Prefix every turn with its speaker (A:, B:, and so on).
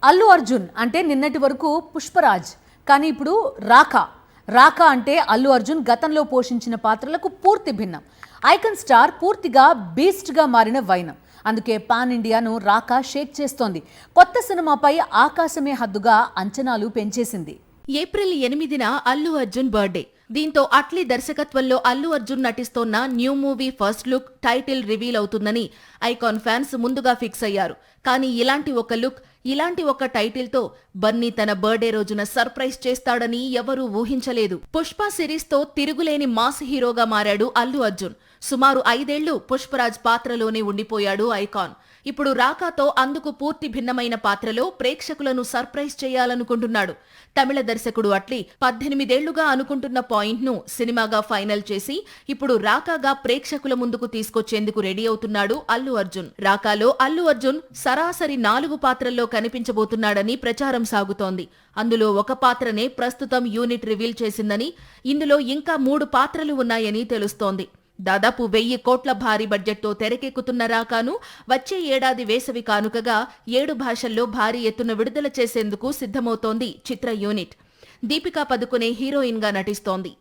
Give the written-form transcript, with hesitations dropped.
A: అల్లు అర్జున్ అంటే నిన్నటి వరకు పుష్పరాజ్, కానీ ఇప్పుడు రాకా. రాకా అంటే అల్లు అర్జున్ గతంలో పోషించిన పాత్రలకు పూర్తి భిన్నం. ఐకాన్ స్టార్ పూర్తిగా బీస్ట్గా మారిన వైనం. అందుకే పాన్ ఇండియాను రాకా షేక్ చేస్తోంది. కొత్త సినిమాపై ఆకాశమే హద్దుగా అంచనాలు పెంచేసింది.
B: ఏప్రిల్ 8న అల్లు అర్జున్ బర్త్డే. దీంతో అట్లీ దర్శకత్వంలో అల్లు అర్జున్ నటిస్తోన్న new movie first look, title reveal అవుతుందని ఐకాన్ ఫ్యాన్స్ ముందుగా ఫిక్స్ అయ్యారు. కానీ ఇలాంటి ఒక లుక్, ఇలాంటి ఒక టైటిల్ తో బన్నీ తన బర్త్డే రోజున సర్ప్రైజ్ చేస్తాడని ఎవరూ ఊహించలేదు. పుష్ప సిరీస్ తో తిరుగులేని మాస్ హీరోగా మారాడు అల్లు అర్జున్. సుమారు 5 ఏళ్లు పుష్పరాజ్ పాత్రలోనే ఉండిపోయాడు ఐకాన్. ఇప్పుడు రాకాతో అందుకు పూర్తి భిన్నమైన పాత్రలో ప్రేక్షకులను సర్ప్రైజ్ చేయాలనుకుంటున్నాడు. తమిళ దర్శకుడు అట్లీ 18 ఏళ్లుగా అనుకుంటున్న పాయింట్ ను సినిమాగా ఫైనల్ చేసి ఇప్పుడు రాకాగా ప్రేక్షకుల ముందుకు తీసుకొచ్చేందుకు రెడీ అవుతున్నాడు అల్లు అర్జున్. రాకాలో అల్లు అర్జున్ సరాసరి 4 పాత్రల్లో కనిపించబోతున్నాడని ప్రచారం సాగుతోంది. అందులో ఒక పాత్రనే ప్రస్తుతం యూనిట్ రివీల్ చేసిందని, ఇందులో ఇంకా 3 పాత్రలు ఉన్నాయని తెలుస్తోంది. దాదాపు 1000 కోట్ల భారీ బడ్జెట్తో తెరకెక్కుతున్న రాకాను వచ్చే ఏడాది వేసవి కానుకగా 7 భాషల్లో భారీ ఎత్తున విడుదల చేసేందుకు సిద్ధమవుతోంది చిత్ర యూనిట్. దీపికా పదుకునే హీరోయిన్ గా నటిస్తోంది.